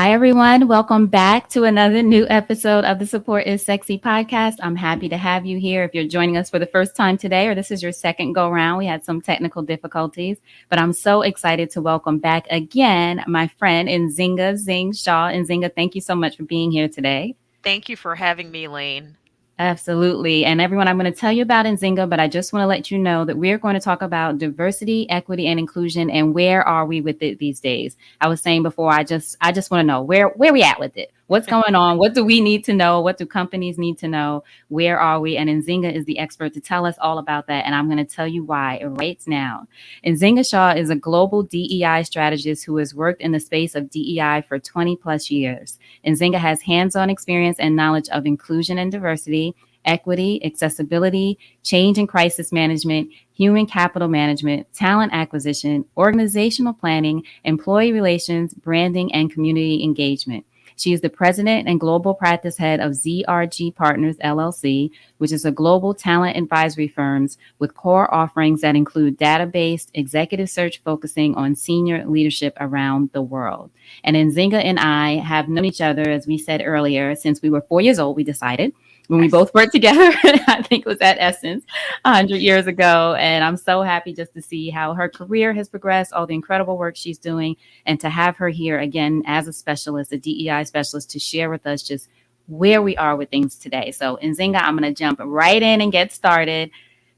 Hi, everyone. Welcome back to another new episode of the Support is Sexy podcast. I'm happy to have you here. If you're joining us for the first time today, or this is your second go round, we had some technical difficulties, but I'm so excited to welcome back again my friend Nzinga Shaw. Nzinga, thank you so much for being here today. Thank you for having me, Elayne. Absolutely. And everyone, I'm going to tell you about Nzinga, but I just want to let you know that we're going to talk about diversity, equity, and inclusion, and where are we with it these days. I was saying before, I just want to know where we at with it. What's going on? What do we need to know? What do companies need to know? Where are we? And Nzinga is the expert to tell us all about that. And I'm going to tell you why right now. Nzinga Shaw is a global DEI strategist who has worked in the space of DEI for 20 plus years. Nzinga has hands-on experience and knowledge of inclusion and diversity, equity, accessibility, change and crisis management, human capital management, talent acquisition, organizational planning, employee relations, branding, and community engagement. She is the president and global practice head of ZRG Partners LLC, which is a global talent advisory firm with core offerings that include data-based executive search focusing on senior leadership around the world. And Nzinga and I have known each other, as we said earlier, since we were 4 years old, we decided when we Yes. both worked together. I think it was at Essence 100 years ago. And I'm so happy just to see how her career has progressed, all the incredible work she's doing, and to have her here again as a specialist, a DEI specialist, to share with us just where we are with things today. So, Nzinga, I'm going to jump right in and get started.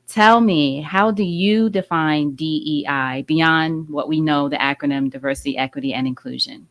Tell me, how do you define DEI beyond what we know, the acronym diversity, equity, and inclusion?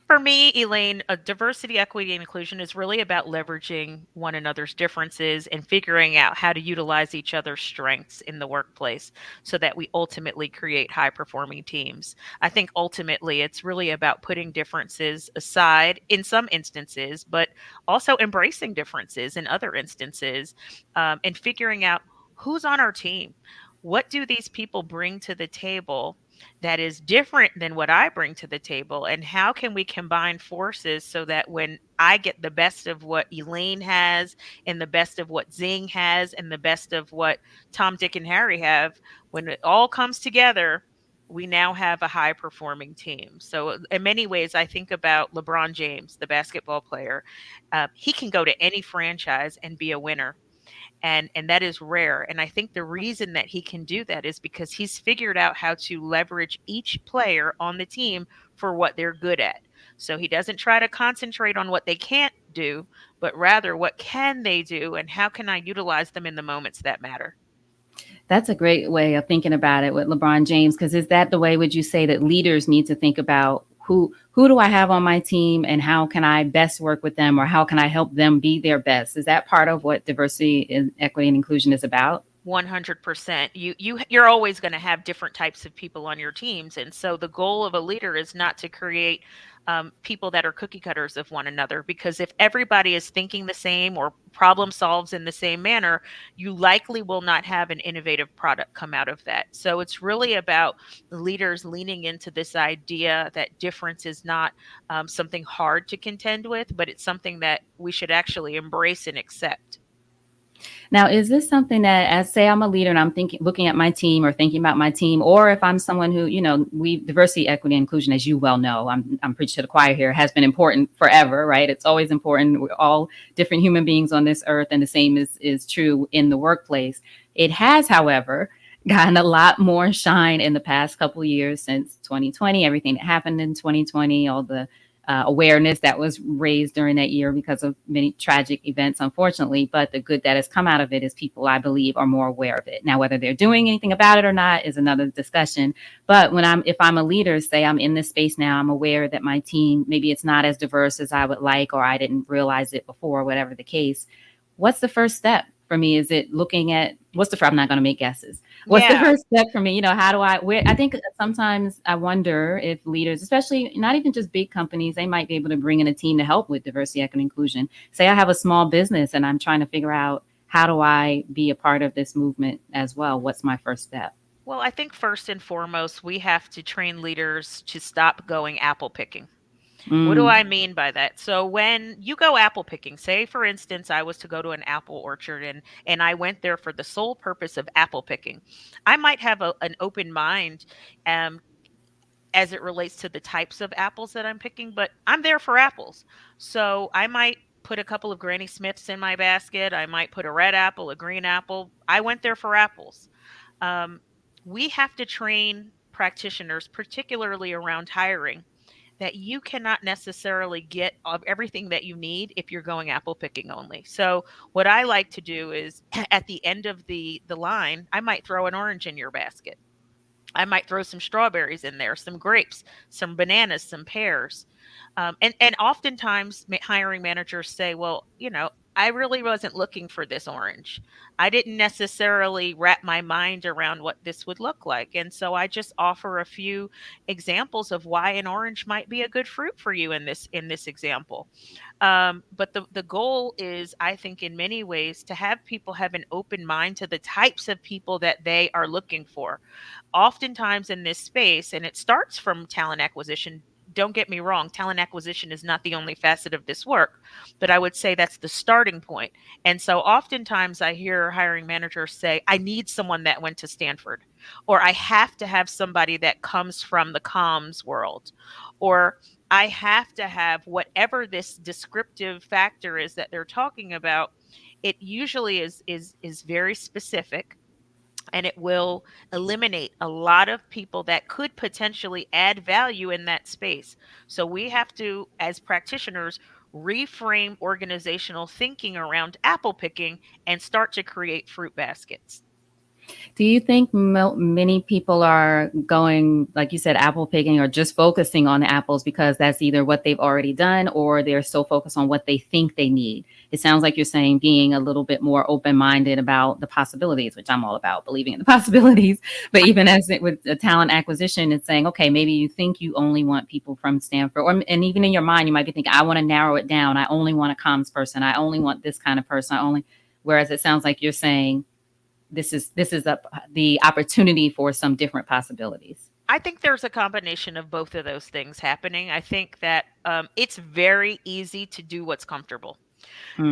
For me, Elayne, diversity, equity, and inclusion is really about leveraging one another's differences and figuring out how to utilize each other's strengths in the workplace so that we ultimately create high performing teams. I think ultimately it's really about putting differences aside in some instances, but also embracing differences in other instances, and figuring out who's on our team. What do these people bring to the table that is different than what I bring to the table? And how can we combine forces so that when I get the best of what Elayne has, and the best of what Zing has, and the best of what Tom, Dick, and Harry have, when it all comes together, we now have a high performing team. So, in many ways, I think about LeBron James, the basketball player. He can go to any franchise and be a winner, and that is rare. And I think the reason that he can do that is because he's figured out how to leverage each player on the team for what they're good at. So he doesn't try to concentrate on what they can't do, but rather what can they do and how can I utilize them in the moments that matter. That's a great way of thinking about it with LeBron James. Because is that the way would you say that leaders need to think about who do I have on my team and how can I best work with them or how can I help them be their best? Is that part of what diversity and equity and inclusion is about? 100%. You're always going to have different types of people on your teams, and so the goal of a leader is not to create people that are cookie cutters of one another. Because if everybody is thinking the same or problem solves in the same manner, you likely will not have an innovative product come out of that. So it's really about leaders leaning into this idea that difference is not something hard to contend with, but it's something that we should actually embrace and accept. Now, is this something that, as say I'm a leader and I'm thinking, looking at my team or thinking about my team, or if I'm someone who, we diversity, equity, and inclusion, as you well know, I'm preaching to the choir here, has been important forever, right? It's always important. We're all different human beings on this earth, and the same is true in the workplace. It has, however, gotten a lot more shine in the past couple of years since 2020, everything that happened in 2020, all the awareness that was raised during that year because of many tragic events, unfortunately. But the good that has come out of it is people, I believe, are more aware of it. Now, whether they're doing anything about it or not is another discussion. But if I'm a leader, say I'm in this space now, I'm aware that my team, maybe it's not as diverse as I would like, or I didn't realize it before, whatever the case. What's the first step for me? Is it looking at I'm not going to make guesses. What's the Yeah. first step for me? How do I think sometimes I wonder if leaders, especially not even just big companies, they might be able to bring in a team to help with diversity, equity, and inclusion. Say I have a small business and I'm trying to figure out how do I be a part of this movement as well? What's my first step? Well, I think first and foremost, we have to train leaders to stop going apple picking. What do I Mm. mean by that? So when you go apple picking, say for instance I was to go to an apple orchard and I went there for the sole purpose of apple picking, I might have an open mind um as it relates to the types of apples that I'm picking, but I'm there for apples. So I might put a couple of Granny Smiths in my basket. I might put a red apple, a green apple. I went there for apples. Um, we have to train practitioners, particularly around hiring, that you cannot necessarily get everything that you need if you're going apple picking only. So what I like to do is at the end of the line, I might throw an orange in your basket. I might throw some strawberries in there, some grapes, some bananas, some pears. And oftentimes hiring managers say, well, I really wasn't looking for this orange. I didn't necessarily wrap my mind around what this would look like. And so I just offer a few examples of why an orange might be a good fruit for you in this example. But the goal is, I think, in many ways, to have people have an open mind to the types of people that they are looking for. Oftentimes in this space, and it starts from talent acquisition. Don't get me wrong, talent acquisition is not the only facet of this work, but I would say that's the starting point. And so oftentimes I hear hiring managers say, I need someone that went to Stanford, or I have to have somebody that comes from the comms world, or I have to have whatever this descriptive factor is that they're talking about. It usually is very specific, and it will eliminate a lot of people that could potentially add value in that space. So we have to, as practitioners, reframe organizational thinking around apple picking and start to create fruit baskets. Do you think many people are going, like you said, apple picking or just focusing on the apples because that's either what they've already done or they're so focused on what they think they need? It sounds like you're saying being a little bit more open minded about the possibilities, which I'm all about, believing in the possibilities. But even as it with the talent acquisition, it's saying, okay, maybe you think you only want people from Stanford, or and even in your mind, you might be thinking, I want to narrow it down. I only want a comms person. I only want this kind of person. I only. Whereas it sounds like you're saying the opportunity for some different possibilities. I think there's a combination of both of those things happening. I think that it's very easy to do what's comfortable.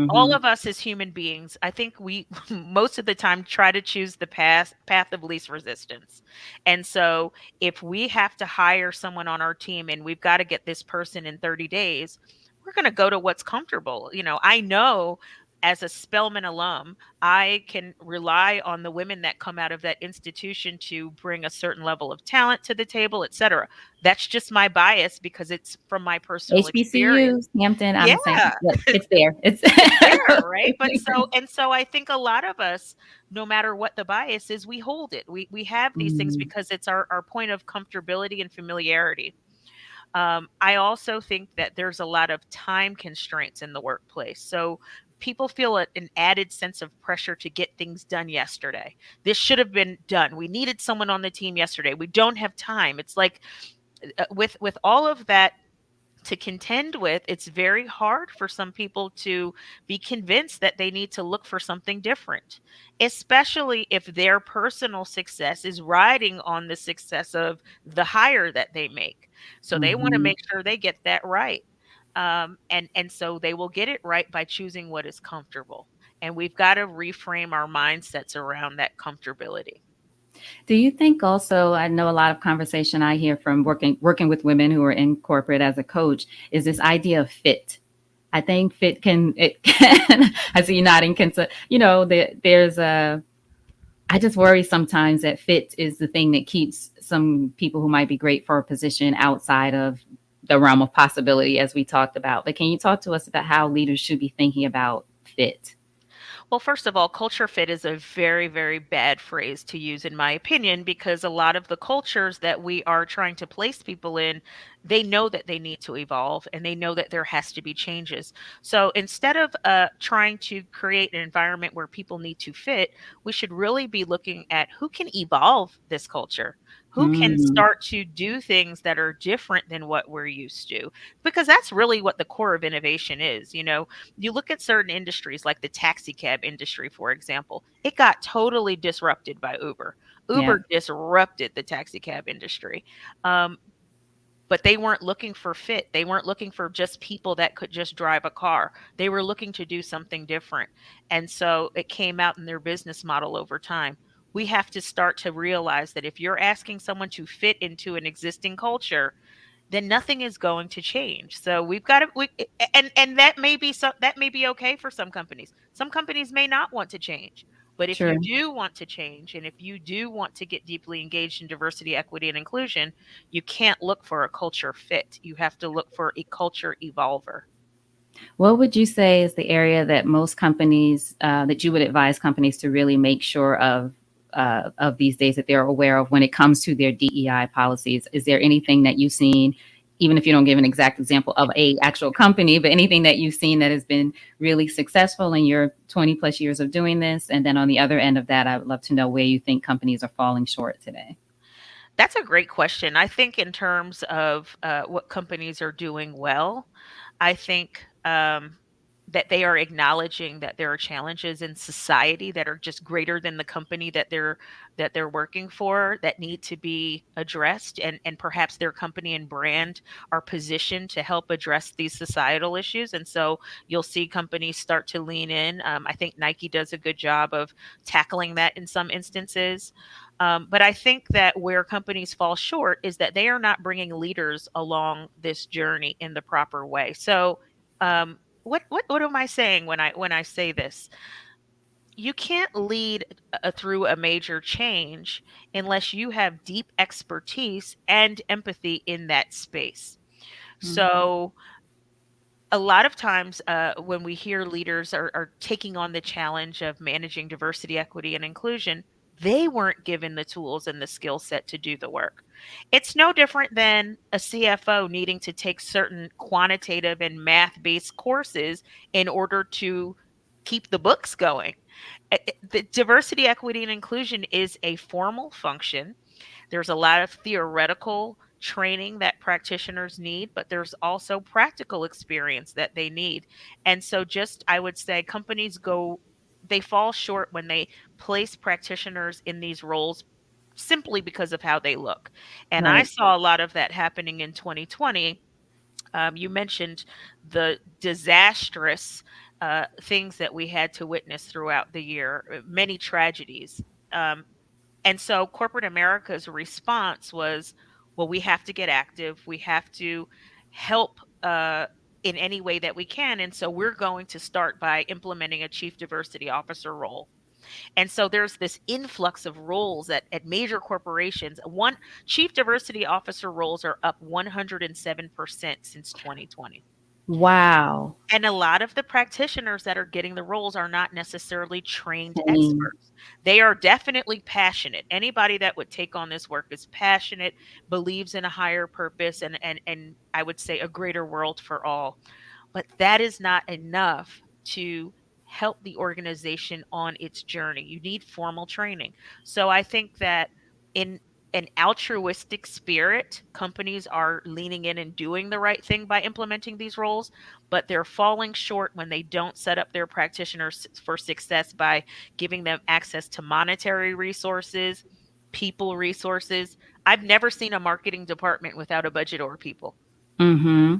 All Mm-hmm. of us as human beings, I think we most of the time try to choose the path of least resistance. And so if we have to hire someone on our team and we've got to get this person in 30 days, we're going to go to what's comfortable. I know as a Spelman alum, I can rely on the women that come out of that institution to bring a certain level of talent to the table, et cetera. That's just my bias because it's from my personal experience. HBCU, Hampton, I'm Yeah, the same. Yep, it's there. It's it's there, right? But so I think a lot of us, no matter what the bias is, we hold it. We have these things mm, because it's our point of comfortability and familiarity. I also think that there's a lot of time constraints in the workplace. So people feel an added sense of pressure to get things done yesterday. This should have been done. We needed someone on the team yesterday. We don't have time. It's like with all of that to contend with, it's very hard for some people to be convinced that they need to look for something different, especially if their personal success is riding on the success of the hire that they make. So they want to mhm. make sure they get that right. And so they will get it right by choosing what is comfortable. And we've got to reframe our mindsets around that comfortability. Do you think also, I know a lot of conversation I hear from working with women who are in corporate as a coach is this idea of fit. I think fit can it can I see you nodding can there's a I just worry sometimes that fit is the thing that keeps some people who might be great for a position outside of the realm of possibility, as we talked about. But can you talk to us about how leaders should be thinking about fit? Well, first of all, culture fit is a very, very bad phrase to use, in my opinion, because a lot of the cultures that we are trying to place people in, they know that they need to evolve and they know that there has to be changes. So instead of trying to create an environment where people need to fit, we should really be looking at who can evolve this culture. Who can Mm, start to do things that are different than what we're used to? Because that's really what the core of innovation is. You look at certain industries like the taxi cab industry, for example, it got totally disrupted by Uber. yeah. Uber disrupted the taxi cab industry. Um, but they weren't looking for fit. They weren't looking for just people that could just drive a car. They were looking to do something different. And so it came out in their business model over time. we have to start to realize that if you're asking someone to fit into an existing culture, then nothing is going to change. So we've got to, and that may be so, that may be okay for some companies. Some companies may not want to change. But if you True. do want to change, and if you do want to get deeply engaged in diversity, equity, and inclusion, you can't look for a culture fit. You have to look for a culture evolver. What would you say is the area that most companies that you would advise companies to really make sure of these days that they're aware of when it comes to their DEI policies? Is there anything that you've seen, even if you don't give an exact example of a actual company, but anything that you've seen that has been really successful in your 20 plus years of doing this? And then on the other end of that, I would love to know where you think companies are falling short today. That's a great question. I think in terms of what companies are doing well, I think that they are acknowledging that there are challenges in society that are just greater than the company that they're working for that need to be addressed, and perhaps their company and brand are positioned to help address these societal issues. And so you'll see companies start to lean in. I think Nike does a good job of tackling that in some instances. But I think that where companies fall short is that they are not bringing leaders along this journey in the proper way. So, what am I saying when I say this? You can't lead through a major change unless you have deep expertise and empathy in that space. Mm-hmm. So, a lot of times when we hear leaders are taking on the challenge of managing diversity, equity, and inclusion, they weren't given the tools and the skill set to do the work. It's no different than a CFO needing to take certain quantitative and math based courses in order to keep the books going. The diversity, equity, and inclusion is a formal function. There's a lot of theoretical training that practitioners need, but there's also practical experience that they need. And so, just I would say, they fall short when they place practitioners in these roles simply because of how they look. And I Right. saw a lot of that happening in 2020. You mentioned the disastrous things that we had to witness throughout the year, many tragedies. Um, and so corporate America's response was, well, we have to get active. We have to help in any way that we can. And so we're going to start by implementing a chief diversity officer role. And so there's this influx of roles at major corporations. One chief diversity officer roles are up 107% since 2020. Wow. And a lot of the practitioners that are getting the roles are not necessarily trained I mean, experts. They are definitely passionate. Anybody that would take on this work is passionate, believes in a higher purpose, and I would say a greater world for all. But that is not enough to help the organization on its journey. You need formal training. So I think that in an altruistic spirit, companies are leaning in and doing the right thing by implementing these roles, but they're falling short when they don't set up their practitioners for success by giving them access to monetary resources, people resources. I've never seen a marketing department without a budget or people. mm-hmm.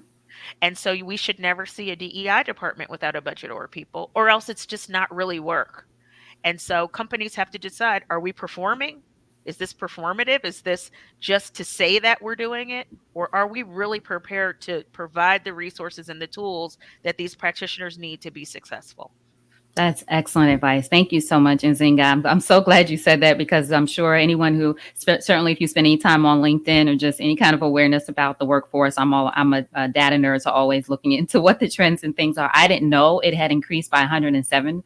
And so we should never see a DEI department without a budget or people, or else it's just not really work. And so companies have to decide, are we performing? Is this performative? Is this just to say that we're doing it? Or are we really prepared to provide the resources and the tools that these practitioners need to be successful? That's excellent advice. Thank you so much, Nzinga. I'm so glad you said that because I'm sure anyone who, certainly if you spend any time on LinkedIn or just any kind of awareness about the workforce, I'm a data nerd, so always looking into what the trends and things are. I didn't know it had increased by 107%.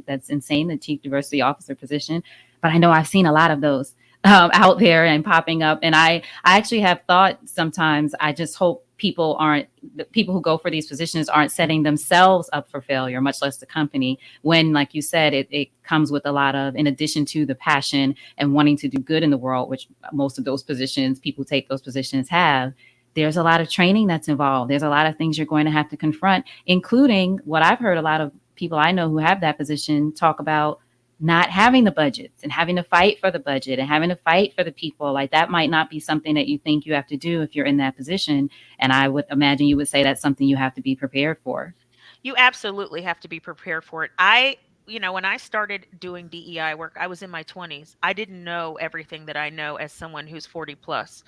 That's insane, the chief diversity officer position. But I know I've seen a lot of those out there and popping up. And I actually have thought sometimes, I just hope the people who go for these positions aren't setting themselves up for failure, much less the company, when, like you said, it comes with a lot of, in addition to the passion and wanting to do good in the world, which most of those positions, people who take those positions have, there's a lot of training that's involved. There's a lot of things you're going to have to confront, including what I've heard a lot of people I know who have that position talk about, not having the budgets and having to fight for the budget and having to fight for the people. Like, that might not be something that you think you have to do if you're in that position. And I would imagine you would say that's something you have to be prepared for. You absolutely have to be prepared for it. I when I started doing DEI work, I was in my 20s. I didn't know everything that I know as someone who's 40 plus.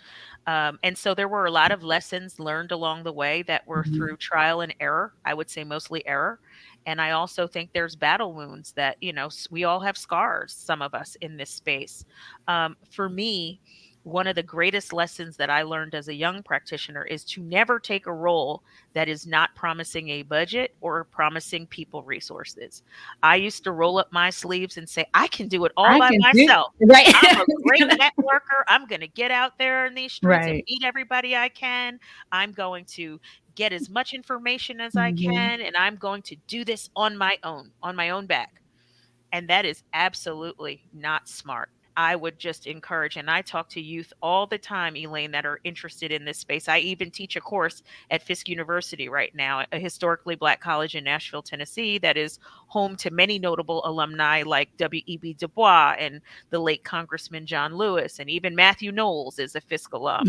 And so there were a lot of lessons learned along the way that were Mhm. through trial and error. I would say mostly error. And I also think there's battle wounds that, we all have scars, some of us in this space. For me, one of the greatest lessons that I learned as a young practitioner is to never take a role that is not promising a budget or promising people resources. I used to roll up my sleeves and say, I can do it all I by can do myself. right. I'm a great networker. I'm going to get out there in these streets and Right. meet everybody I can. I'm going to get as much information as I Mhm. can, and I'm going to do this on my own back. And that is absolutely not smart. I would just encourage, and I talk to youth all the time, Elayne, that are interested in this space. I even teach a course at Fisk University right now, a historically Black college in Nashville, Tennessee, that is home to many notable alumni like W.E.B. Du Bois and the late Congressman John Lewis, and even Matthew Knowles is a Fisk alum.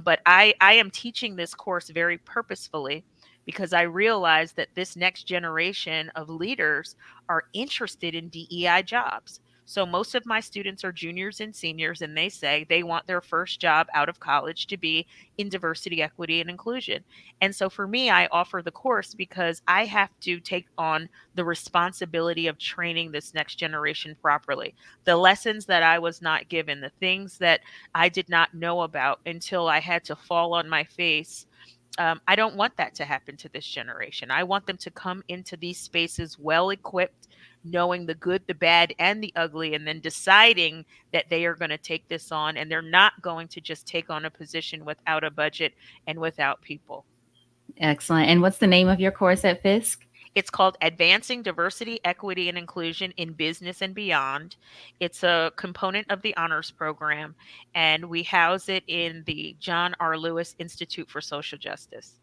But I am teaching this course very purposefully because I realize that this next generation of leaders are interested in DEI jobs. So most of my students are juniors and seniors, and they say they want their first job out of college to be in diversity, equity, and inclusion. And so for me, I offer the course because I have to take on the responsibility of training this next generation properly. The lessons that I was not given, the things that I did not know about until I had to fall on my face. I don't want that to happen to this generation. I want them to come into these spaces well equipped, knowing the good, the bad, and the ugly, and then deciding that they are going to take this on and they're not going to just take on a position without a budget and without people. Excellent. And what's the name of your course at Fisk? It's called Advancing Diversity, Equity, and Inclusion in Business and Beyond. It's a component of the honors program, and we house it in the John R. Lewis Institute for Social Justice.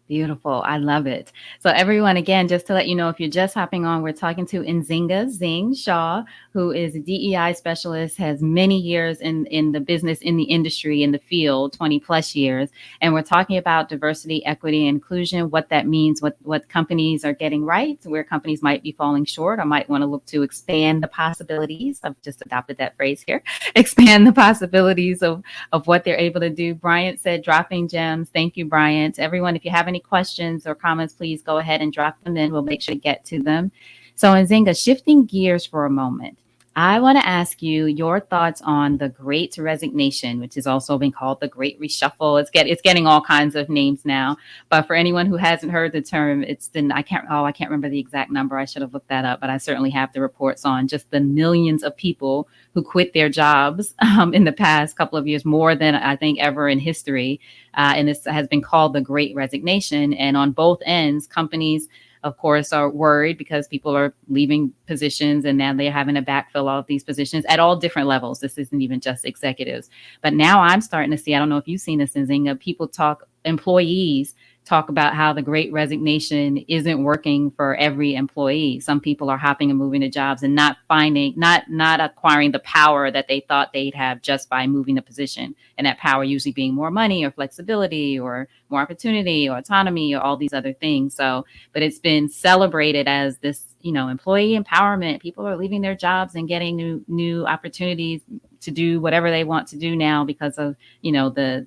Beautiful. I love it. So, everyone, again, just to let you know, if you're just hopping on, we're talking to Nzinga Shaw, who is a DEI specialist, has many years in the business, in the industry, in the field, 20 plus years. And we're talking about diversity, equity, and inclusion, what that means, what companies are getting right, where companies might be falling short or might want to look to expand the possibilities. I've just adopted that phrase here expand the possibilities of what they're able to do. Bryant said, dropping gems. Thank you, Bryant. Everyone, if you have any questions or comments, please go ahead and drop them in. We'll make sure to get to them. So, Nzinga, shifting gears for a moment, I want to ask you your thoughts on the Great Resignation, which has also been called the Great Reshuffle. It's getting all kinds of names now. But for anyone who hasn't heard the term, it's been I can't remember the exact number. I should have looked that up, but I certainly have the reports on just the millions of people who quit their jobs in the past couple of years, more than I think ever in history. And this has been called the Great Resignation. And on both ends, companies, of course, are worried because people are leaving positions and now they're having to backfill all of these positions at all different levels. This isn't even just executives. But now I'm starting to see, I don't know if you've seen this in Zynga, employees talk about how the Great Resignation isn't working for every employee. Some people are hopping and moving to jobs and not acquiring the power that they thought they'd have just by moving the position. And that power usually being more money or flexibility or more opportunity or autonomy or all these other things. So, but it's been celebrated as this, employee empowerment. People are leaving their jobs and getting new opportunities to do whatever they want to do now because of, the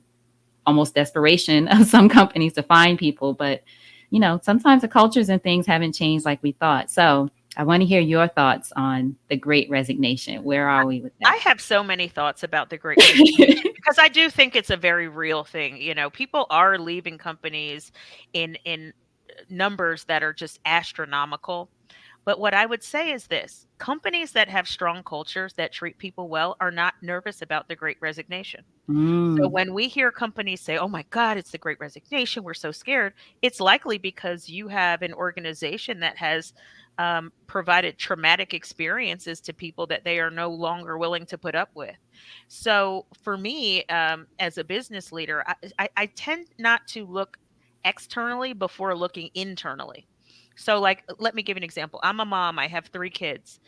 almost desperation of some companies to find people. But, sometimes the cultures and things haven't changed like we thought. So I want to hear your thoughts on the Great Resignation. Where are we with I that? have so many thoughts about the Great Resignation because I do think it's a very real thing. People are leaving companies in numbers that are just astronomical. But what I would say is this: companies that have strong cultures that treat people well are not nervous about the Great Resignation. So Mm, when we hear companies say, "Oh my God, it's the Great Resignation," we're so scared. It's likely because you have an organization that has provided traumatic experiences to people that they are no longer willing to put up with. So for me, as a business leader, I tend not to look externally before looking internally. So, like, let me give you an example. I'm a mom. I have 3 kids.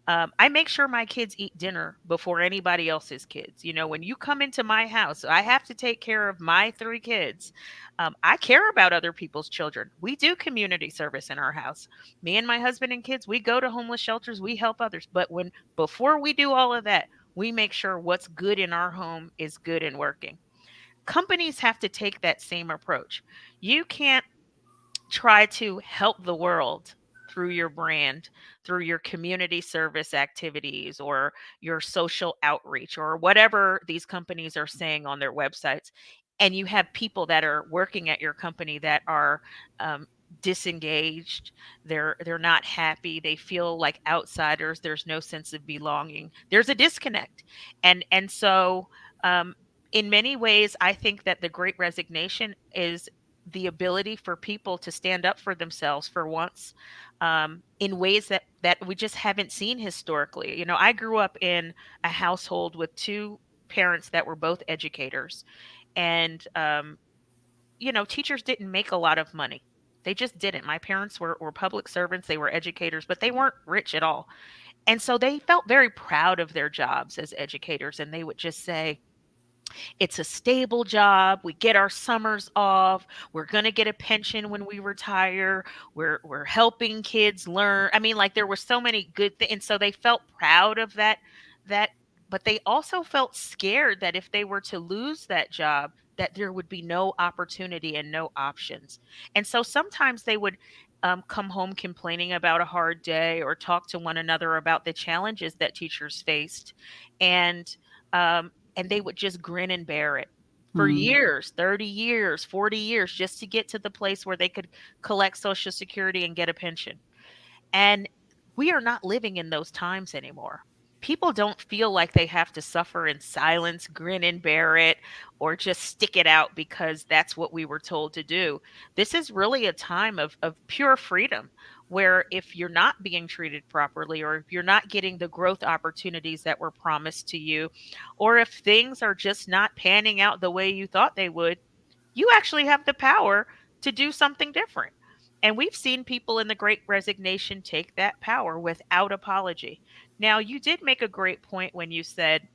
I make sure my kids eat dinner before anybody else's kids. You know, when you come into my house, I have to take care of my three kids. I care about other people's children. We do community service in our house. Me and my husband and kids, we go to homeless shelters, we help others. But before we do all of that, we make sure what's good in our home is good and working. Companies have to take that same approach. You can't try to help the world through your brand, through your community service activities or your social outreach or whatever these companies are saying on their websites. And you have people that are working at your company that are um, disengaged. They're not happy. They feel like outsiders. There's no sense of belonging. There's a disconnect, and so um, in many ways, I think that the Great Resignation is the ability for people to stand up for themselves for once, in ways that we just haven't seen historically. You know, I grew up in a household with two parents that were both educators, and you know, teachers didn't make a lot of money. They just didn't. My parents were public servants, they were educators, but they weren't rich at all. And so they felt very proud of their jobs as educators, and they would just say, it's a stable job. We get our summers off. We're going to get a pension when we retire. We're helping kids learn. I mean, like there were so many good things, and so they felt proud of that but they also felt scared that if they were to lose that job, that there would be no opportunity and no options. And so sometimes they would come home complaining about a hard day or talk to one another about the challenges that teachers faced. And um, and they would just grin and bear it for Mm. years, 30 years, 40 years, just to get to the place where they could collect Social Security and get a pension. And we are not living in those times anymore. People don't feel like they have to suffer in silence, grin and bear it, or just stick it out because that's what we were told to do. This is really a time of pure freedom where if you're not being treated properly, or if you're not getting the growth opportunities that were promised to you, or if things are just not panning out the way you thought they would, you actually have the power to do something different. And we've seen people in the Great Resignation take that power without apology. Now, you did make a great point when you said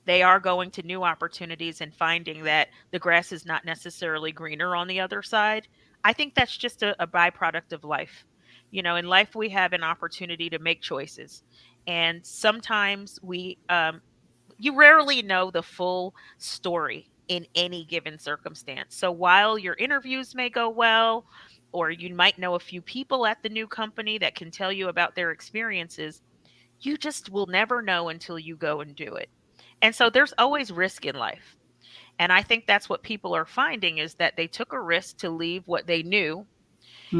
they are going to new opportunities and finding that the grass is not necessarily greener on the other side. I think that's just a byproduct of life. You know, in life, we have an opportunity to make choices. And sometimes you rarely know the full story in any given circumstance. So while your interviews may go well, or you might know a few people at the new company that can tell you about their experiences, you just will never know until you go and do it. And so there's always risk in life. And I think that's what people are finding is that they took a risk to leave what they knew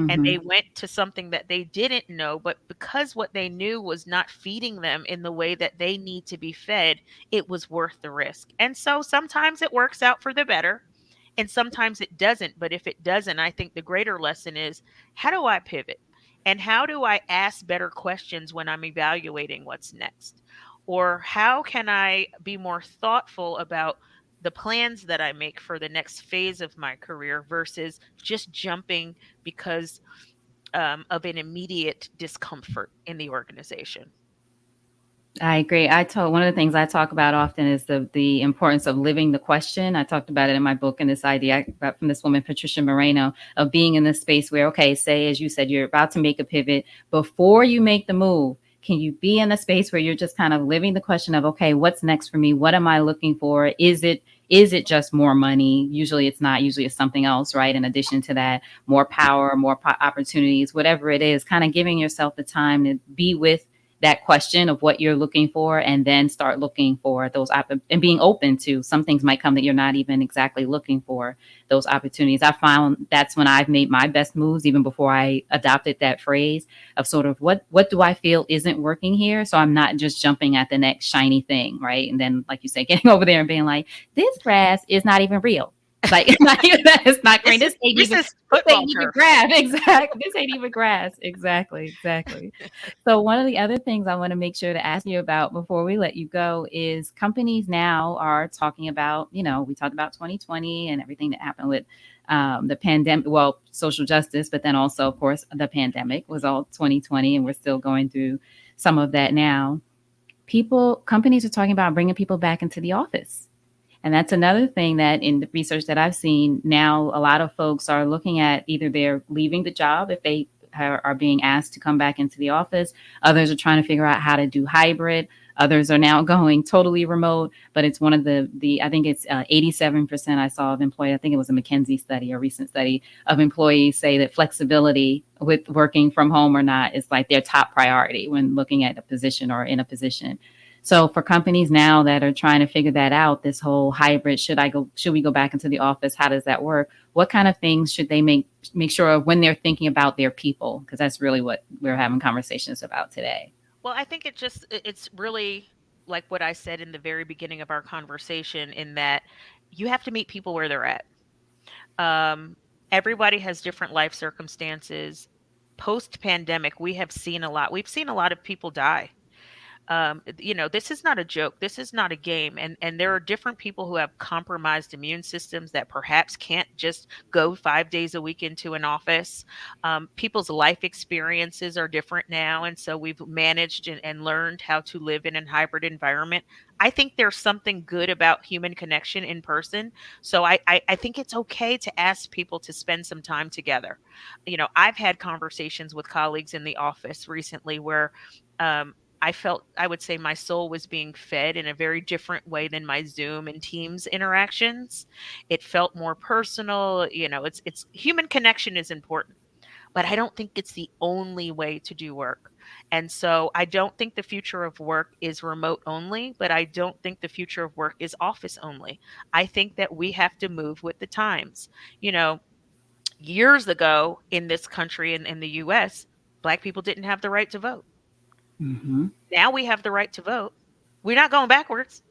and Hmm. they went to something that they didn't know, but because what they knew was not feeding them in the way that they need to be fed, it was worth the risk. And so sometimes it works out for the better and sometimes it doesn't. But if it doesn't, I think the greater lesson is, how do I pivot? And how do I ask better questions when I'm evaluating what's next? Or how can I be more thoughtful about the plans that I make for the next phase of my career versus just jumping because of an immediate discomfort in the organization? I agree. One of the things I talk about often is the importance of living the question. I talked about it in my book, and this idea I got from this woman, Patricia Moreno, of being in this space where, okay, say as you said, you're about to make a pivot. Before you make the move, can you be in a space where you're just kind of living the question of, okay, what's next for me? What am I looking for? Is it just more money? Usually it's not. Usually it's something else, right? In addition to that, more power, opportunities, whatever it is, kind of giving yourself the time to be with that question of what you're looking for and then start looking for and being open to some things might come that you're not even exactly looking for those opportunities. I found that's when I've made my best moves, even before I adopted that phrase of sort of what do I feel isn't working here, so I'm not just jumping at the next shiny thing, right? And then, like you say, getting over there and being like, this grass is not even real. Like, it's not great. This is This football ain't even turf. grass. Exactly. This ain't even grass. Exactly. Exactly. So one of the other things I want to make sure to ask you about before we let you go is companies now are talking about, we talked about 2020 and everything that happened with the pandemic, well, social justice, but then also, of course, the pandemic was all 2020, and we're still going through some of that now. Companies are talking about bringing people back into the office. And that's another thing that in the research that I've seen now, a lot of folks are looking at either they're leaving the job if they are being asked to come back into the office. Others are trying to figure out how to do hybrid. Others are now going totally remote. But it's one of I think it's 87% I saw of employees. I think it was a McKinsey study, a recent study of employees say that flexibility with working from home or not is like their top priority when looking at a position or in a position. So for companies now that are trying to figure that out, this whole hybrid, should we go back into the office? How does that work? What kind of things should they make sure of when they're thinking about their people? Because that's really what we're having conversations about today. Well, I think it's really like what I said in the very beginning of our conversation, in that you have to meet people where they're at. Um, Everybody has different life circumstances. Post pandemic, we have seen a lot. We've seen a lot of people die. This is not a joke. This is not a game. And there are different people who have compromised immune systems that perhaps can't just go 5 days a week into an office. People's life experiences are different now, and so we've managed and learned how to live in a hybrid environment. I think there's something good about human connection in person. So I think it's okay to ask people to spend some time together. I've had conversations with colleagues in the office recently where I would say my soul was being fed in a very different way than my Zoom and Teams interactions. It felt more personal. It's human connection is important, but I don't think it's the only way to do work. And so I don't think the future of work is remote only, but I don't think the future of work is office only. I think that we have to move with the times. You know, Years ago in this country and in the US, Black people didn't have the right to vote. Mm-hmm. Now we have the right to vote. We're not going backwards,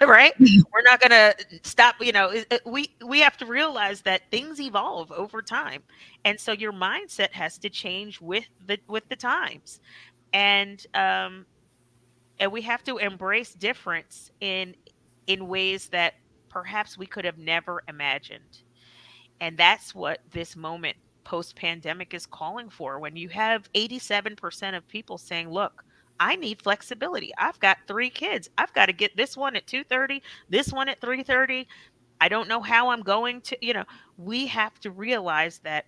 right? We're not going to stop. We have to realize that things evolve over time, and so your mindset has to change with the times, and and we have to embrace difference in ways that perhaps we could have never imagined. And that's what this moment post pandemic is calling for. When you have 87% of people saying, look, I need flexibility. I've got 3 kids. I've got to get this one at 2:30, this one at 3:30. I don't know how I'm going to, we have to realize that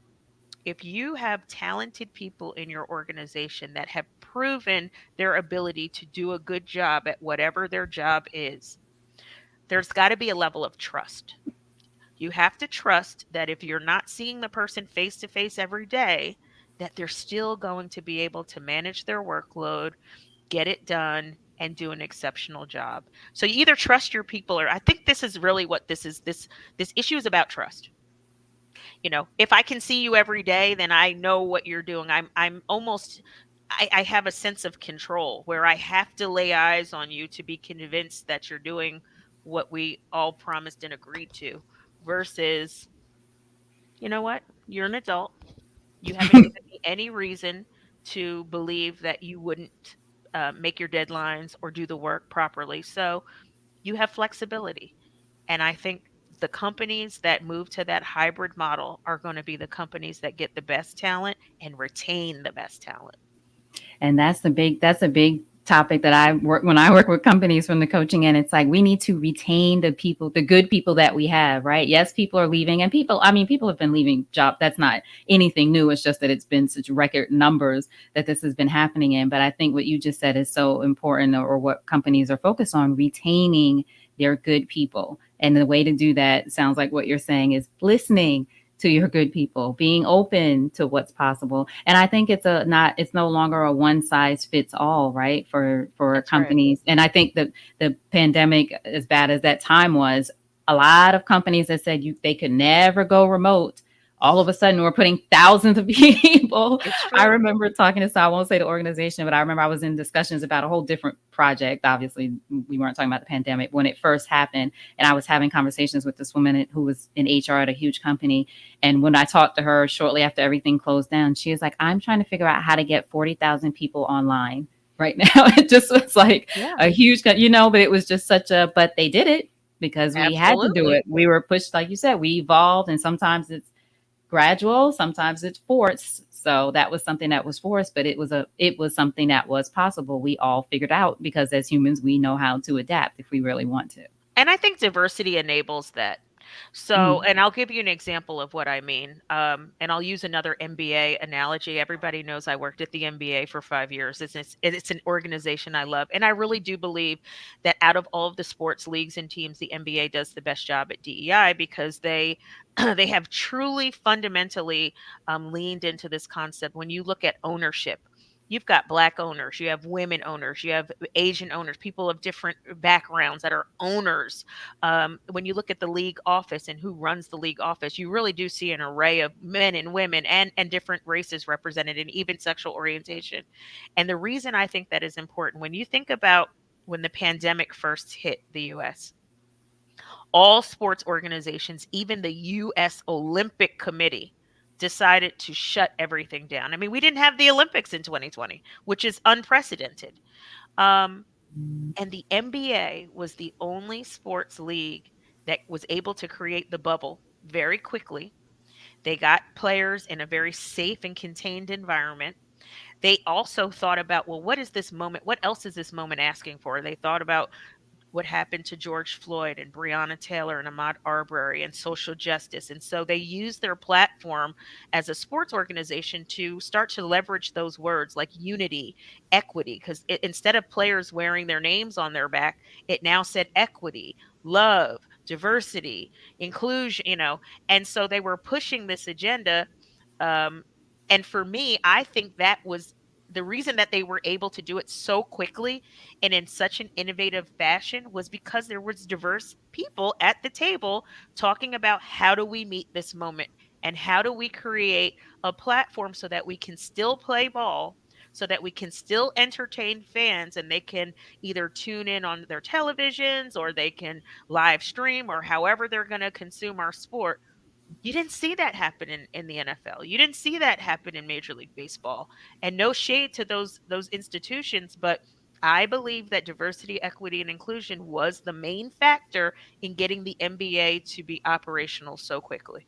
if you have talented people in your organization that have proven their ability to do a good job at whatever their job is, there's got to be a level of trust. You have to trust that if you're not seeing the person face to face every day, that they're still going to be able to manage their workload, get it done, and do an exceptional job. So you either trust your people, or I think this is really what this is. This issue is about trust. If I can see you every day, then I know what you're doing. I'm almost I have a sense of control where I have to lay eyes on you to be convinced that you're doing what we all promised and agreed to, versus, you know what? You're an adult. You haven't given me any reason to believe that you wouldn't make your deadlines or do the work properly. So you have flexibility. And I think the companies that move to that hybrid model are going to be the companies that get the best talent and retain the best talent. And that's a big topic that I work when I work with companies from the coaching end. It's like we need to retain the people, the good people that we have, right? Yes, people are leaving, and people have been leaving jobs. That's not anything new. It's just that it's been such record numbers that this has been happening in. But I think what you just said is so important, or what companies are focused on, retaining their good people. And the way to do that sounds like what you're saying is listening to your good people, being open to what's possible. And I think it's no longer a one size fits all, right? For That's right. companies. And I think that the pandemic, as bad as that time was, a lot of companies that said they could never go remote all of a sudden we're putting thousands of people. It's I true. remember talking to, so I won't say the organization, but I remember I was in discussions about a whole different project. Obviously, we weren't talking about the pandemic when it first happened. And I was having conversations with this woman who was in HR at a huge company. And when I talked to her shortly after everything closed down, she was like, I'm trying to figure out how to get 40,000 people online right now. It just was like Yeah, a huge, but it was just such a, but they did it because we had to do absolutely. it. We were pushed, like you said, we evolved, and sometimes it's gradual, sometimes it's forced. So that was something that was forced, but it was something that was possible. We all figured out because as humans, we know how to adapt if we really want to. And I think diversity enables that. So, Mm. and I'll give you an example of what I mean. And I'll use another MBA analogy. Everybody knows I worked at the MBA for 5 years. It's an organization I love. And I really do believe that out of all of the sports leagues and teams, the MBA does the best job at DEI because they they have truly fundamentally leaned into this concept. When you look at ownership, you've got black owners, you have women owners, you have Asian owners, people of different backgrounds that are owners. When you look at the league office and who runs the league office, you really do see an array of men and women and different races represented, and even sexual orientation. And the reason I think that is important, when you think about when the pandemic first hit the US, all sports organizations, even the US Olympic Committee, decided to shut everything down. I mean, we didn't have the Olympics in 2020, which is unprecedented. Um, and the NBA was the only sports league that was able to create the bubble very quickly. They got players in a very safe and contained environment. They also thought about, well, what is this moment? What else is this moment asking for? They thought about what happened to George Floyd and Breonna Taylor and Ahmaud Arbery and social justice. And so they used their platform as a sports organization to start to leverage those words like unity, equity, because instead of players wearing their names on their back, it now said equity, love, diversity, inclusion, And so they were pushing this agenda. Um, and for me, I think that was the reason that they were able to do it so quickly and in such an innovative fashion was because there was diverse people at the table talking about how do we meet this moment and how do we create a platform so that we can still play ball, so that we can still entertain fans and they can either tune in on their televisions or they can live stream or however they're going to consume our sport. You didn't see that happen in the NFL. You didn't see that happen in Major League Baseball. And no shade to those institutions, but I believe that diversity, equity, and inclusion was the main factor in getting the NBA to be operational so quickly.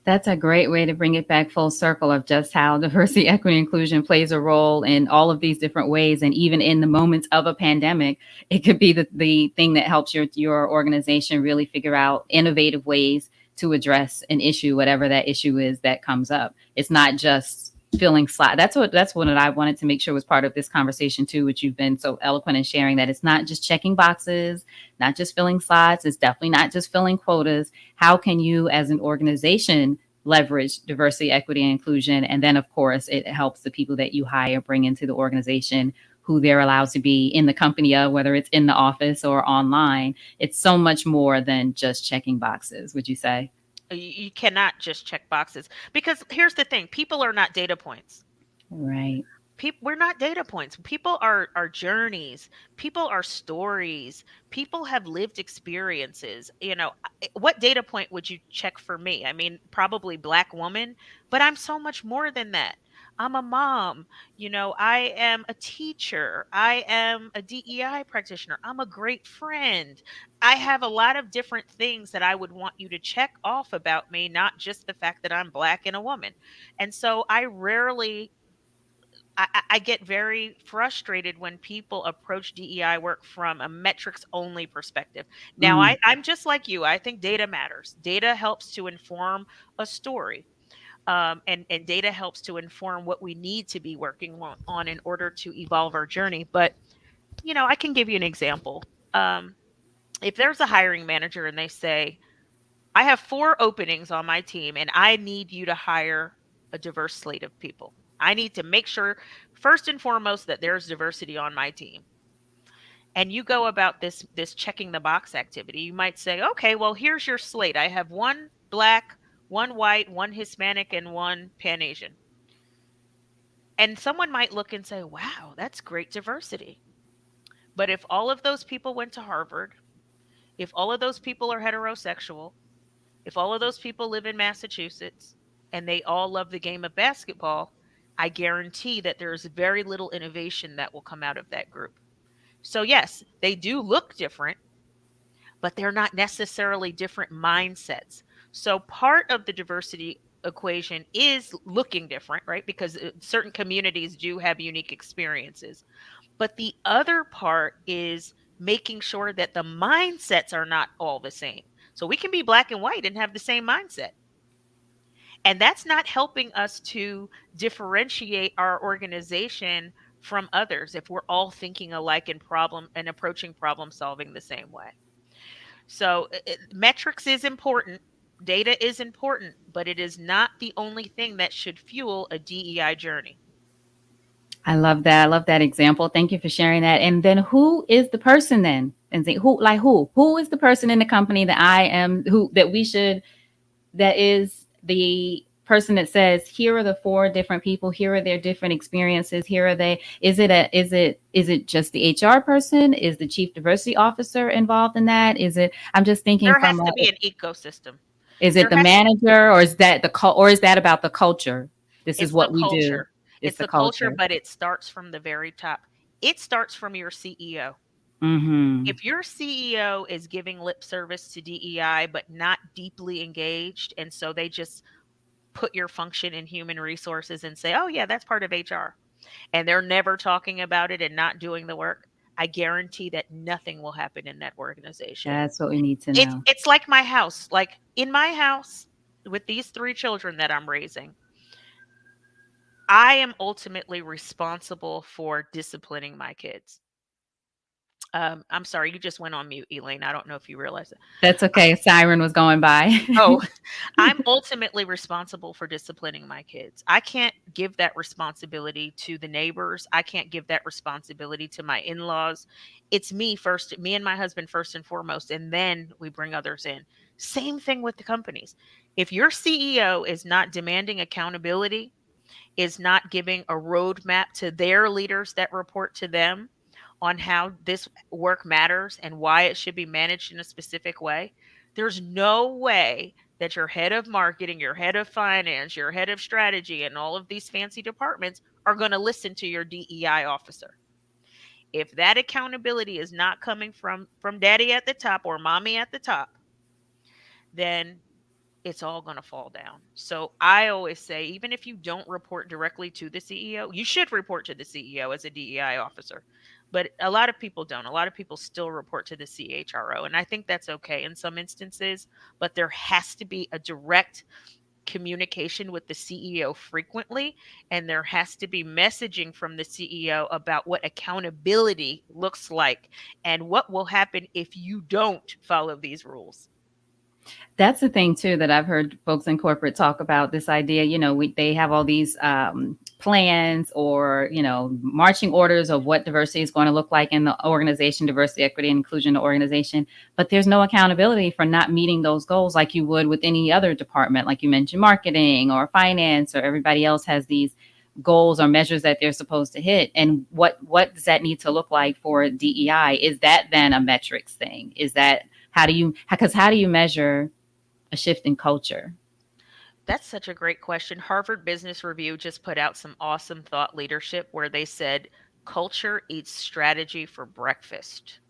That's a great way to bring it back full circle of just how diversity, equity, inclusion plays a role in all of these different ways. And even in the moments of a pandemic, it could be the thing that helps your organization really figure out innovative ways to address an issue, whatever that issue is that comes up. It's not just feeling slack. That's what I wanted to make sure was part of this conversation too, which you've been so eloquent in sharing, that it's not just checking boxes, not just filling slots. It's definitely not just filling quotas. How can you as an organization leverage diversity, equity, and inclusion? And then, of course, it helps the people that you hire bring into the organization who they're allowed to be in the company of, whether it's in the office or online. It's so much more than just checking boxes, would you say? You cannot just check boxes because here's the thing, people are not data points. Right. People, we're not data points. People are journeys. People are stories. People have lived experiences. What data point would you check for me? I mean, probably black woman, but I'm so much more than that. I'm a mom. I am a teacher. I am a DEI practitioner. I'm a great friend. I have a lot of different things that I would want you to check off about me, not just the fact that I'm black and a woman. And so I get very frustrated when people approach DEI work from a metrics only perspective. Now, Mm. I'm just like you. I think data matters. Data helps to inform a story, and data helps to inform what we need to be working on in order to evolve our journey. But, I can give you an example. Um, if there's a hiring manager and they say, I have 4 openings on my team and I need you to hire a diverse slate of people. I need to make sure, first and foremost, that there's diversity on my team. And you go about this checking the box activity. You might say, okay, well, here's your slate. I have 1 black, one white, one Hispanic, and one Pan Asian. And someone might look and say, wow, that's great diversity. But if all of those people went to Harvard, if all of those people are heterosexual, if all of those people live in Massachusetts and they all love the game of basketball, I guarantee that there is very little innovation that will come out of that group. So, yes, they do look different, but they're not necessarily different mindsets. So, part of the diversity equation is looking different, right? Because certain communities do have unique experiences. But the other part is making sure that the mindsets are not all the same. So we can be black and white and have the same mindset. And that's not helping us to differentiate our organization from others if we're all thinking alike and problem and approaching problem solving the same way. So metrics is important, data is important, but it is not the only thing that should fuel a DEI journey. I love that. I love that example. Thank you for sharing that. And then who is the person then? And say who like who is the person in the company that I am who that we should that is the person that says here are the four different people, here are their different experiences, here are they is it just the HR person, is the chief diversity officer involved in that, is it I'm just thinking There from has to be an ecosystem. is it There the has manager or is that or is that about the culture, this is It's the what we do, culture. it's It's the the culture, culture. but it starts from the very top. It starts from your CEO. Mm-hmm. If your CEO is giving lip service to DEI, but not deeply engaged, and so they just put your function in human resources and say, oh, yeah, that's part of HR, and they're never talking about it and not doing the work, I guarantee that nothing will happen in that organization. That's what we need to It's, know. it's like my house. Like in my house, with these three children that I'm raising, I am ultimately responsible for disciplining my kids. I'm sorry, you just went on mute, Elayne. I don't know if you realize it. That's okay, siren was going by. Oh, I'm ultimately responsible for disciplining my kids. I can't give that responsibility to the neighbors. I can't give that responsibility to my in laws. It's me first, me and my husband first and foremost, and then we bring others in. Same thing with the companies. If your CEO is not demanding accountability, is not giving a roadmap to their leaders that report to them on how this work matters and why it should be managed in a specific way, there's no way that your head of marketing, your head of finance, your head of strategy, and all of these fancy departments are going to listen to your DEI officer. If that accountability is not coming from daddy at the top or mommy at the top, then it's all going to fall down. So I always say, even if you don't report directly to the CEO, you should report to the CEO as a DEI officer. But a lot of people don't. A lot of people still report to the CHRO. And I think that's okay in some instances, but there has to be a direct communication with the CEO frequently. And there has to be messaging from the CEO about what accountability looks like and what will happen if you don't follow these rules. That's the thing too that I've heard folks in corporate talk about this idea. They have all these plans or marching orders of what diversity is going to look like in the organization, diversity, equity, and inclusion in the organization. But there's no accountability for not meeting those goals, like you would with any other department, like you mentioned, marketing or finance, or everybody else has these goals or measures that they're supposed to hit. And what does that need to look like for DEI? Is that then a metrics thing? Is that how do you measure a shift in culture? That's such a great question. Harvard Business Review just put out some awesome thought leadership where they said culture eats strategy for breakfast.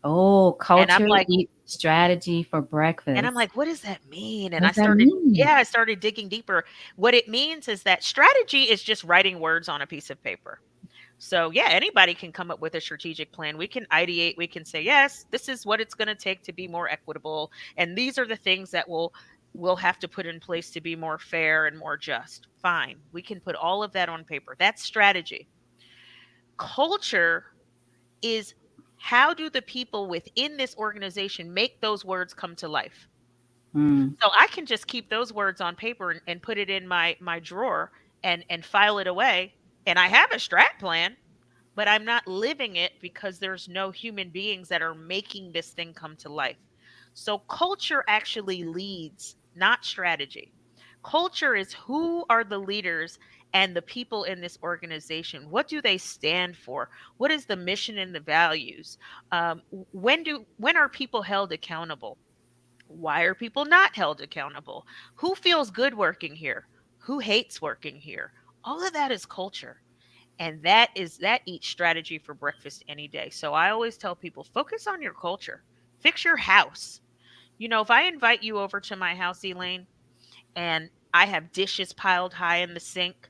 Oh, And I'm culture like eats strategy for and I'm breakfast. like, what does that mean? And What does that mean? I started digging deeper. What it means is that strategy is just writing words on a piece of paper. So, yeah, anybody can come up with a strategic plan. We can ideate, we can say, yes, this is what it's going to take to be more equitable. And these are the things that we'll have to put in place to be more fair and more just. Fine. We can put all of that on paper. That's strategy. Culture is how do the people within this organization make those words come to life? Mm, So I can just keep those words on paper and put it in my drawer and file it away. And I have a strat plan, but I'm not living it because there's no human beings that are making this thing come to life. So culture actually leads, not strategy. Culture is who are the leaders and the people in this organization. What do they stand for? What is the mission and the values? When are people held accountable? Why are people not held accountable? Who feels good working here? Who hates working here? All of that is culture. And that eats strategy for breakfast any day. So I always tell people, focus on your culture. Fix your house. If I invite you over to my house, Elaine, and I have dishes piled high in the sink,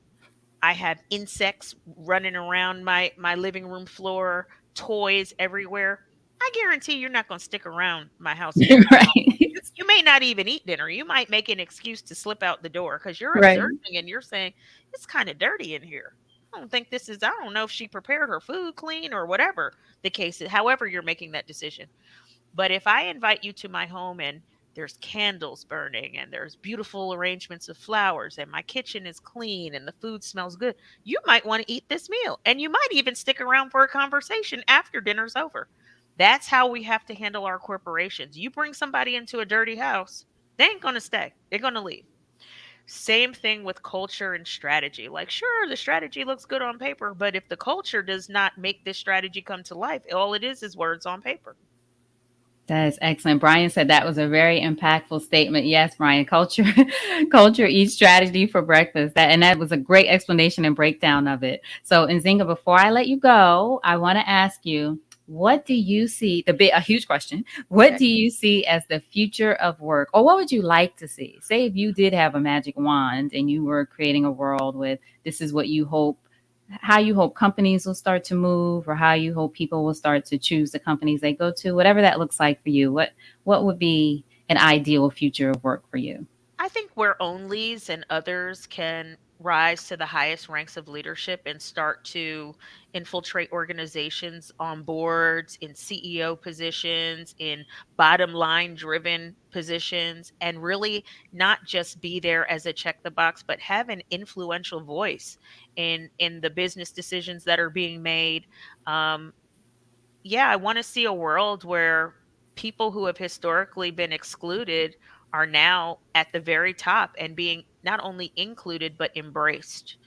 I have insects running around my living room floor, toys everywhere. I guarantee you're not going to stick around my house very long. Right. You may not even eat dinner. You might make an excuse to slip out the door because you're Right. observing and you're saying, it's kind of dirty in here. I don't know if she prepared her food clean or whatever the case is, however, you're making that decision. But if I invite you to my home and there's candles burning and there's beautiful arrangements of flowers and my kitchen is clean and the food smells good, you might want to eat this meal. And you might even stick around for a conversation after dinner's over. That's how we have to handle our corporations. You bring somebody into a dirty house, they ain't going to stay, they're going to leave. Same thing with culture and strategy. Like, sure, the strategy looks good on paper, but if the culture does not make this strategy come to life, all it is words on paper. That is excellent. Brian said that was a very impactful statement. Yes, Brian, culture, culture eats strategy for breakfast. And that was a great explanation and breakdown of it. So, Nzinga, before I let you go, I want to ask you, what do you see, a huge question, what Okay. do you see as the future of work? Or what would you like to see? Say if you did have a magic wand and you were creating a world with this is what you hope, how you hope companies will start to move, or how you hope people will start to choose the companies they go to, whatever that looks like for you. What would be an ideal future of work for you? I think where onlys and others can rise to the highest ranks of leadership and start to infiltrate organizations on boards, in CEO positions, in bottom line driven positions, and really not just be there as a check the box, but have an influential voice in the business decisions that are being made. Um, yeah, I want to see a world where people who have historically been excluded are now at the very top and being not only included but embraced.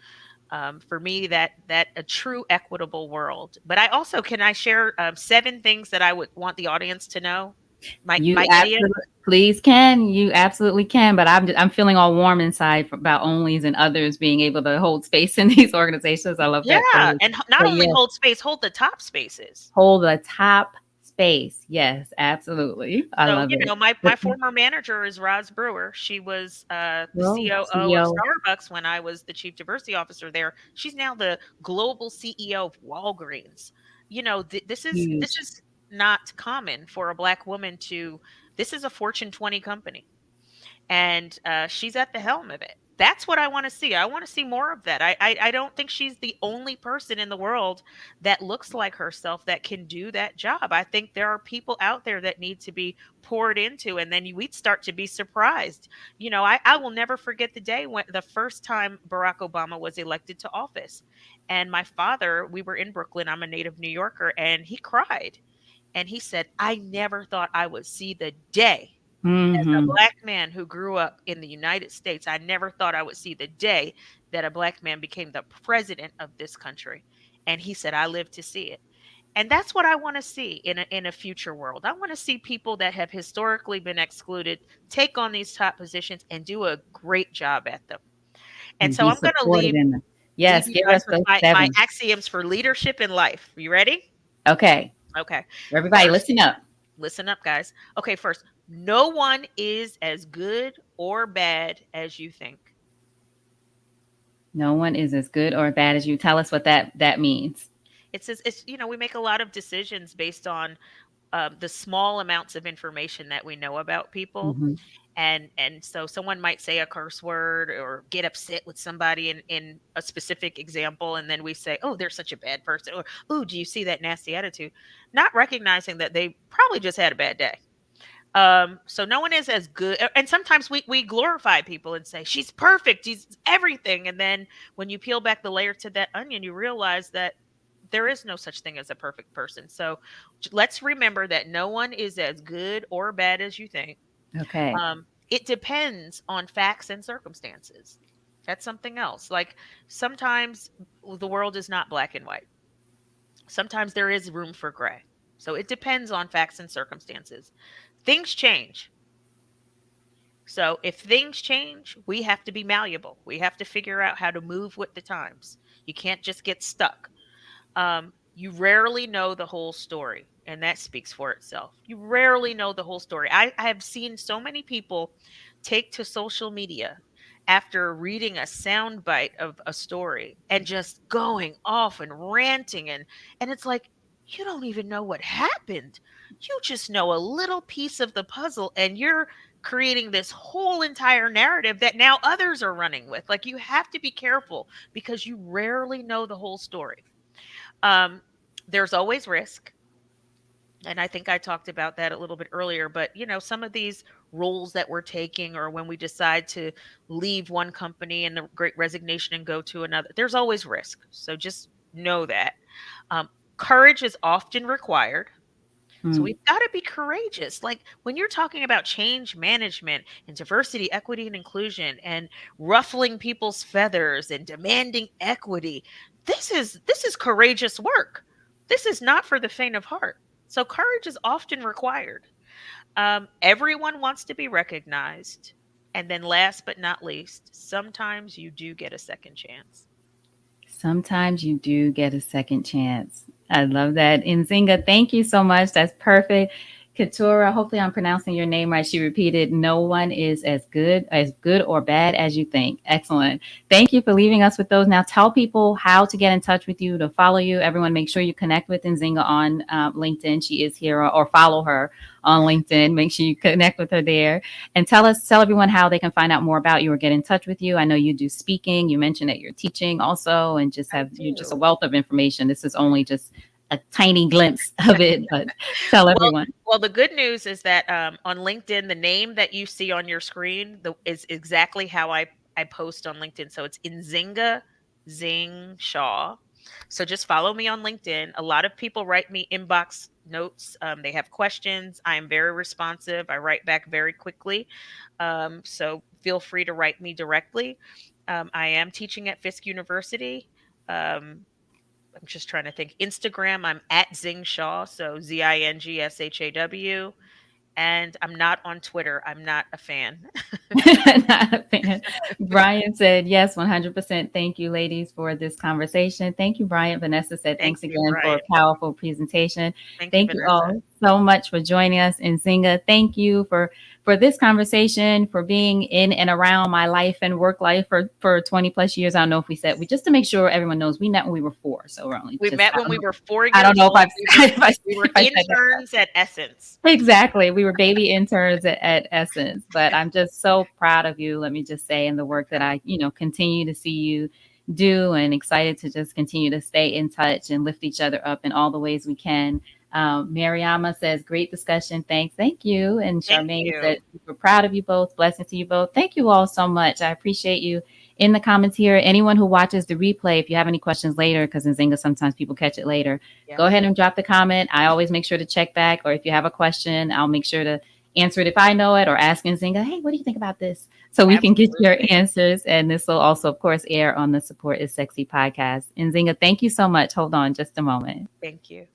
For me, that a true equitable world. But I also can I share 7 things that I would want the audience to know. You My idiot. absolutely please can. You absolutely can. But I'm feeling all warm inside about onlys and others being able to hold space in these organizations. I love that Yeah, phrase. and not But only yes, hold space, hold the top spaces. hold the top space. Yes, absolutely. I So, love it. my former manager is Roz Brewer. She was the Well, COO of CEO, Starbucks when I was the chief diversity officer there. She's now the global CEO of Walgreens. This huge. is not common for a black woman to. This is a Fortune 20 company, and she's at the helm of it. That's what I want to see. I want to see more of that. I don't think she's the only person in the world that looks like herself that can do that job. I think there are people out there that need to be poured into, and then we'd start to be surprised. I will never forget the day when the first time Barack Obama was elected to office, and my father, we were in Brooklyn. I'm a native New Yorker, and he cried and he said, "I never thought I would see the day." As a Hmm. black man who grew up in the United States, I never thought I would see the day that a black man became the president of this country. And he said, I lived to see it. And that's what I want to see in a future world. I want to see people that have historically been excluded take on these top positions and do a great job at them. And And so be I'm going to supported in them. leave Yes, you give guys us with those my seven. axioms for leadership in life. You ready? Okay. Okay. Everybody First, listen up. listen up, guys. Okay, first, no one is as good or bad as you think. No one is as good or bad as you. Tell us what that means. It says we make a lot of decisions based on the small amounts of information that we know about people, Hmm. and so someone might say a curse word or get upset with somebody in a specific example, and then we say, "Oh, they're such a bad person," or "Oh, do you see that nasty attitude?" Not recognizing that they probably just had a bad day. So no one is as good. And sometimes we glorify people and say she's perfect, she's everything. And then when you peel back the layer to that onion, you realize that there is no such thing as a perfect person. So let's remember that no one is as good or bad as you think. Okay. it depends on facts and circumstances. That's something else. Like sometimes the world is not black and white. Sometimes there is room for gray. So it depends on facts and circumstances. Things change. So if things change, we have to be malleable. We have to figure out how to move with the times. You can't just get stuck. You rarely know the whole story, and that speaks for itself. You rarely know the whole story. I have seen so many people take to social media after reading a soundbite of a story and just going off and ranting, and it's like you don't even know what happened. You just know a little piece of the puzzle, and you're creating this whole entire narrative that now others are running with. Like you have to be careful because you rarely know the whole story. um, there's always risk. And I think I talked about that a little bit earlier, but some of these roles that we're taking, or when we decide to leave one company and the great resignation and go to another, there's always risk. So just know that. Um, Courage is often required. So Mm. we've got to be courageous. Like when you're talking about change management and diversity, equity, and inclusion and ruffling people's feathers and demanding equity, this is courageous work. This is not for the faint of heart. So courage is often required. Everyone wants to be recognized. And then last but not least, sometimes you do get a second chance. Sometimes you do get a second chance. I love that. Nzinga, thank you so much. That's perfect. Katura, hopefully I'm pronouncing your name right. She repeated, no one is as good or bad as you think. Excellent. Thank you for leaving us with those. Now tell people how to get in touch with you, to follow you. Everyone, make sure you connect with Nzinga on LinkedIn. She is here, or follow her on LinkedIn. Make sure you connect with her there. And tell everyone how they can find out more about you or get in touch with you. I know you do speaking. You mentioned that you're teaching also, and I you're just a do. wealth of information. This is only just a tiny glimpse of it, but tell Well, everyone. well, the good news is that on LinkedIn, the name that you see on your screen is exactly how I post on LinkedIn. So it's Nzinga Zing Shaw. So just follow me on LinkedIn. A lot of people write me inbox notes. They have questions. I am very responsive. I write back very quickly. So feel free to write me directly. I am teaching at Fisk University. Um, I'm just trying to think. Instagram, I'm at Zing Shaw, so ZingShaw. And I'm not on Twitter. I'm not a fan. Not a fan. Brian said, yes, 100%. Thank you, ladies, for this conversation. Thank you, Brian. Vanessa said, Thank thanks you, again for Brian. a powerful presentation. Thank you, Thank you Vanessa. all so much for joining us. And Zinga, thank you for this conversation, for being in and around my life and work life for 20 plus years. I don't know if we said, we just to make sure everyone knows, we met when we were 4. So we're only We just, met when we were four I don't years know if old. We were we were if I said that. interns at Essence. Exactly. We were baby interns at Essence, but I'm just so proud of you, let me just say, and the work that Okay. continue to see you do, and excited to just continue to stay in touch and lift each other up in all the ways we can. Mariama says, great discussion. Thanks. Thank you. And Thank Charmaine you. said, super proud of you both. Blessings to you both. Thank you all so much. I appreciate you in the comments here. Anyone who watches the replay, if you have any questions later, because in Zynga, sometimes people catch it later, Yep. go ahead and drop the comment. I always make sure to check back, or if you have a question, I'll make sure to answer it if I know it, or ask Nzinga, hey, what do you think about this? So we can get your Absolutely. answers. And this will also, of course, air on the Support is Sexy podcast. Nzinga, thank you so much. Hold on just a moment. Thank you.